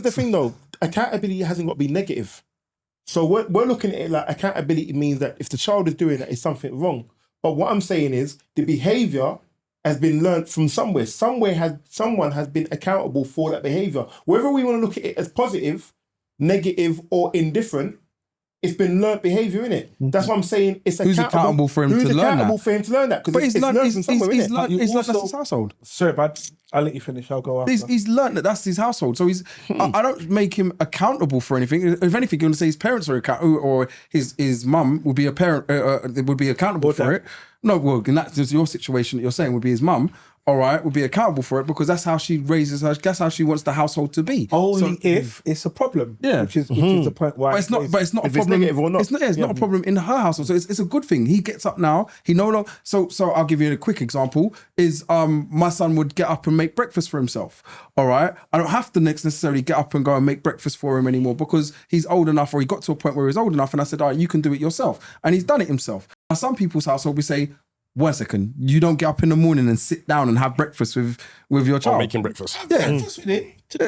the thing though, accountability hasn't got to be negative. So we're looking at it like accountability means that if the child is doing that, it's something wrong. But what I'm saying is the behavior has been learned from somewhere. Someone has been accountable for that behavior. Whether we want to look at it as positive, negative, or indifferent, it's been learned behavior, innit? That's what I'm saying. It's who's accountable for him to learn that? Who's accountable for him to learn that? Because it's learned from somewhere, innit? He's learned that's his household. Sorry, but I'll let you finish. I'll go after. He's learned that that's his household. So I don't make him accountable for anything. If anything, you're going to say his parents are accountable, or his mum would be a parent, would be accountable for it. No, well, and that's your situation that you're saying would be his mum. All right, would be accountable for it because that's how she raises her. That's how she wants the household to be. Only if it's a problem. Yeah, which is the point why. But it's not a problem. It's not a problem in her household. So it's a good thing. He gets up now. He no longer. So I'll give you a quick example. Is my son would get up and make breakfast for himself. All right, I don't have to necessarily get up and go and make breakfast for him anymore because he's old enough, or he got to a point where he's old enough, and I said, all right, you can do it yourself, and he's done it himself. Now, some people's household we say, 1 second, you don't get up in the morning and sit down and have breakfast with your child. Or making breakfast. Yeah.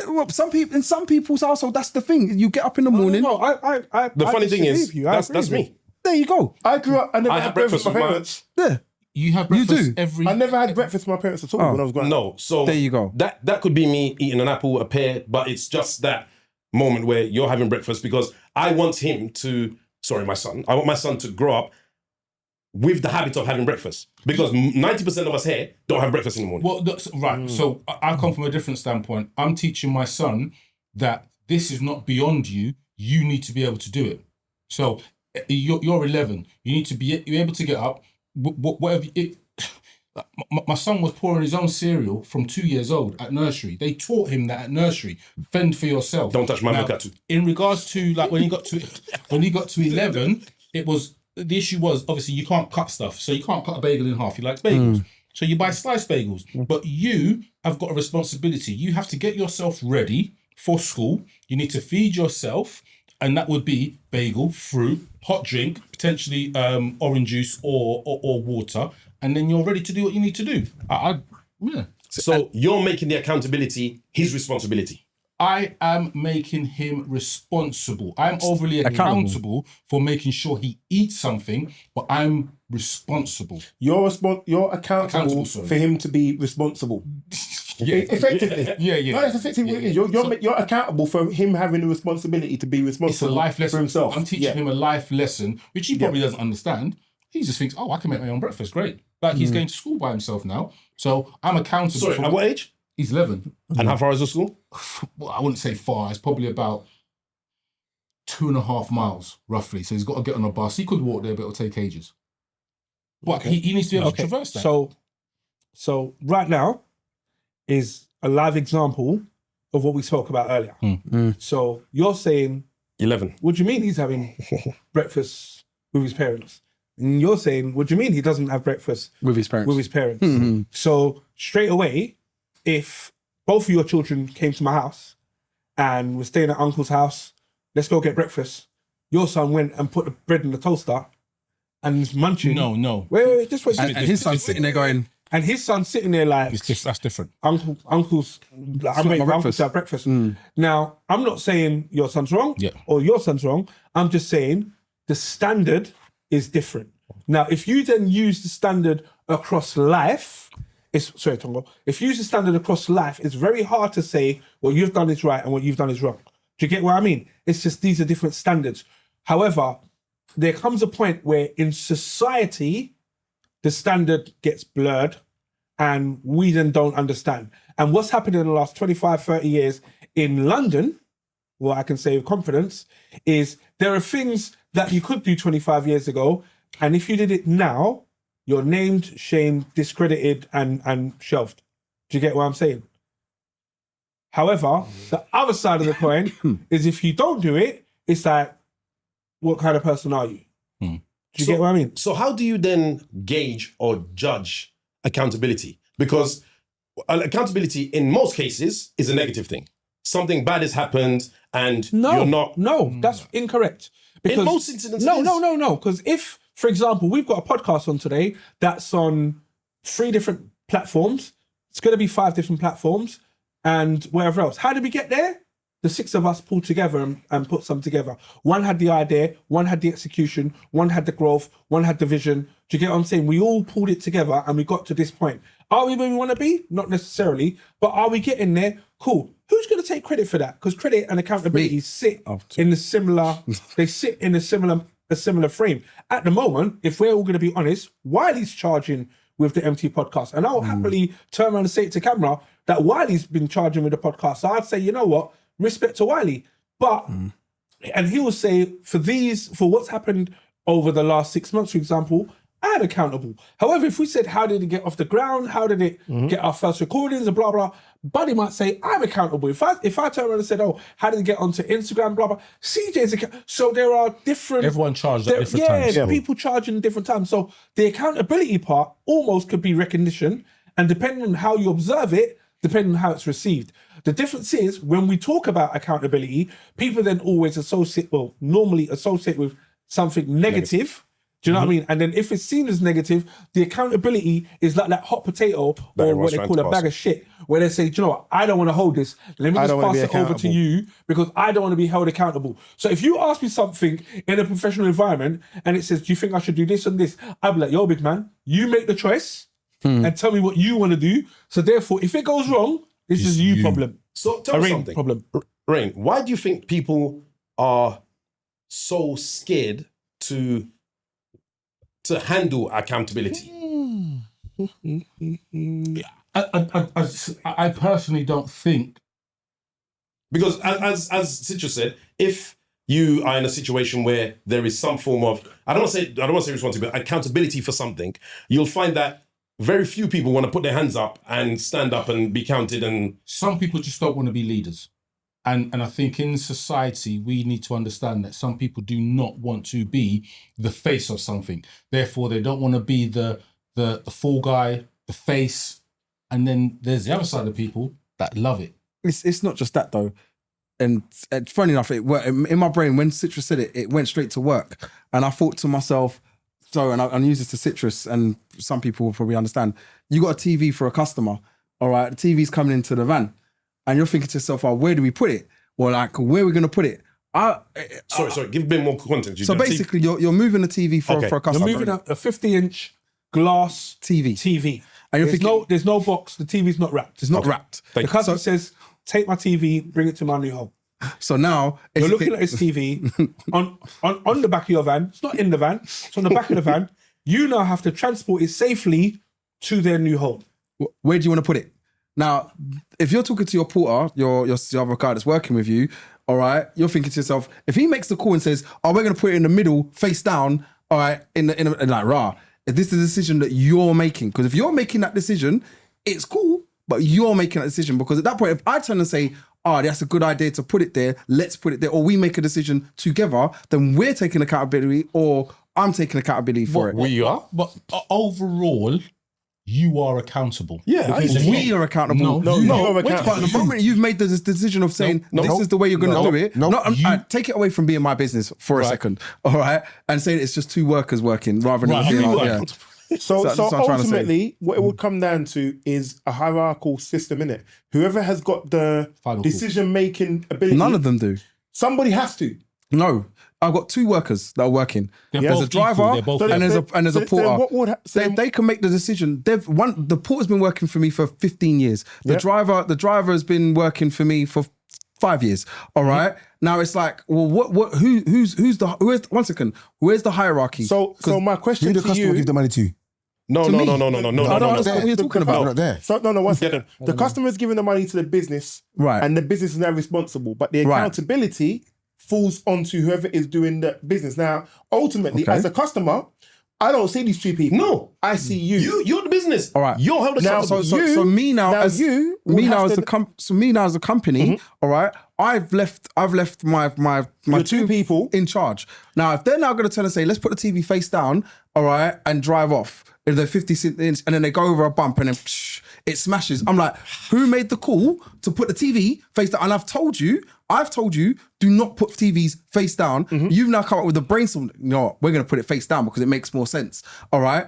Well, in some people's household, that's the thing. You get up in the morning. The funny thing is, that's me. There you go. I grew up, I never had breakfast with my parents. Yeah. You have breakfast every... I never had breakfast with my parents at all when I was growing up. No, so there you go. That could be me eating an apple, a pear, but it's just that moment where you're having breakfast because I want my son. I want my son to grow up with the habit of having breakfast because 90% of us here don't have breakfast in the morning. Well, so I come from a different standpoint. I'm teaching my son that this is not beyond you. You need to be able to do it. So you're 11. You need to be able to get up. Whatever my son was pouring his own cereal from 2 years old at nursery. They taught him that at nursery. Fend for yourself. Don't touch my avocado. In regards to like when he got to 11, it was. The issue was, obviously, you can't cut stuff. So you can't cut a bagel in half. He likes bagels. So you buy sliced bagels. But you have got a responsibility. You have to get yourself ready for school. You need to feed yourself. And that would be bagel, fruit, hot drink, potentially orange juice or water. And then you're ready to do what you need to do. Yeah. So you're making the accountability his responsibility. I am making him responsible. I'm overly accountable for making sure he eats something, but I'm responsible. You're accountable for him to be responsible. Effectively. Yeah. No, that's effectively what it is. You're accountable for him having the responsibility to be responsible. It's a life lesson for himself. I'm teaching him a life lesson, which he probably doesn't understand. He just thinks, I can make my own breakfast. Great. Like he's going to school by himself now. So I'm accountable. Sorry, at what age? He's 11. And how far is the school? Well, I wouldn't say far. It's probably about 2.5 miles, roughly. So he's got to get on a bus. He could walk there, but it'll take ages. But he needs to be able to traverse that. So right now is a live example of what we spoke about earlier. So you're saying 11. What do you mean he's having breakfast with his parents? And you're saying, what do you mean he doesn't have breakfast with his parents? So straight away, if both of your children came to my house and were staying at uncle's house, let's go get breakfast. Your son went and put the bread in the toaster and is munching. No. Wait, just wait. And his son's sitting there going... And his son's sitting there like... That's different. Uncle's... Like, I made my uncle to have breakfast. Now, I'm not saying your son's wrong or your son's wrong. I'm just saying the standard is different. Now, if you then use the standard across life... Sorry, Tongo. If you use the standard across life, it's very hard to say what you've done is right and what you've done is wrong. Do you get what I mean? It's just these are different standards. However, there comes a point where in society, the standard gets blurred and we then don't understand. And what's happened in the last 25, 30 years in London, what I can say with confidence, is there are things that you could do 25 years ago, and if you did it now, you're named, shamed, discredited, and shelved. Do you get what I'm saying? However, the other side of the coin is if you don't do it, it's like, what kind of person are you? Do you get what I mean? So how do you then gauge or judge accountability? Because accountability in most cases is a negative thing. Something bad has happened and you're not... No, that's incorrect. Because in most incidents No. Because if, for example, we've got a podcast on today that's on 3 different platforms. It's going to be 5 different platforms and wherever else. How did we get there? the 6 of us pulled together and put something together. One had the idea, one had the execution, one had the growth, one had the vision. Do you get what I'm saying? We all pulled it together and we got to this point. Are we where we want to be? Not necessarily, but are we getting there? Cool. Who's going to take credit for that? Because credit and accountability sit in the similar, they sit in a similar frame. At the moment, if we're all going to be honest, Wiley's charging with the MT podcast. And I'll happily turn around and say it to camera that Wiley's been charging with the podcast. So I'd say, you know what? Respect to Wiley. But, and he will say, for what's happened over the last 6 months, for example, I'm accountable. However, if we said, how did it get off the ground? How did it get our first recordings and blah, blah, Buddy might say, I'm accountable. If I turn around and said, oh, how did it get onto Instagram, blah, blah, CJ's accountable. So there are different... Everyone charged at different times. Yeah, people charging at different times. So the accountability part almost could be recognition, and depending on how you observe it, depending on how it's received. The difference is, when we talk about accountability, people then always normally associate with something negative. Do you know what I mean? And then if it's seen as negative, the accountability is like that hot potato, or what they call a bag of shit, where they say, do you know what, I don't want to hold this. Let me just pass it over to you because I don't want to be held accountable. So if you ask me something in a professional environment and it says, do you think I should do this and this? I'll be like, yo, big man, you make the choice and tell me what you want to do. So therefore, if it goes wrong, this is you problem. So tell me something. Problem. Rain, why do you think people are so scared to handle accountability? I personally don't think, because as Citrus said, if you are in a situation where there is some form of, I don't want to say responsibility, but accountability for something, you'll find that very few people want to put their hands up and stand up and be counted. And some people just don't want to be leaders. And I think in society, we need to understand that some people do not want to be the face of something. Therefore, they don't want to be the fall guy, the face. And then there's the other side of people that love it. It's not just that, though. And funny enough, in my brain, when Citrus said it, it went straight to work. And I thought to myself, and I'll use this to Citrus, and some people will probably understand, you got a TV for a customer, all right? The TV's coming into the van. And you're thinking to yourself, oh, where do we put it? Well, like, where are we going to put it? Sorry, give a bit more context. So basically, you're moving the TV for a customer. You're moving a 50-inch glass TV. And you're thinking, there's no box. The TV's not wrapped. It's not wrapped. The customer says, take my TV, bring it to my new home. So now you're looking at this TV on the back of your van. It's not in the van. It's on the back of the van. You now have to transport it safely to their new home. Where do you want to put it? Now, if you're talking to your porter, your other guy that's working with you, all right, you're thinking to yourself, if he makes the call and says, oh, we're going to put it in the middle, face down, all right, in like, rah, this is a decision that you're making. Because if you're making that decision, it's cool, but you're making that decision. Because at that point, if I turn and say, oh, that's a good idea to put it there, let's put it there, or we make a decision together, then we're taking accountability, or I'm taking accountability for it. We are. But overall, you are accountable. Yeah, we are accountable. No, you're accountable. But the moment you've made the decision of saying this is the way you're going to do it, take it away from being my business for a second, all right, and saying it's just two workers working rather than So ultimately, what it would come down to is a hierarchical system, innit? Whoever has got the decision-making ability... None of them do. Somebody has to. No. I've got two workers that are working. There's a driver and there's a porter. They can make the decision. The porter's been working for me for 15 years. The driver has been working for me for 5 years. All right. Now it's like, well, who's the hierarchy? So my question to you... Who the customer give the money to? No. I don't understand what you're talking about. Not there. So one second. The customer is giving the money to the business, right? And the business is now responsible, but the accountability falls onto whoever is doing the business. Now, ultimately, as a customer, I don't see these two people. No, I see you. You're the business. All right. You're held accountable. So me now as a company. All right. I've left my two people in charge. Now, if they're now going to turn and say, let's put the TV face down, all right, and drive off. If they're 50 inch, and then they go over a bump and then it smashes. I'm like, who made the call to put the TV face down? And I've told you, do not put TVs face down. You've now come up with a brainstorm. You know what? We're going to put it face down because it makes more sense. All right.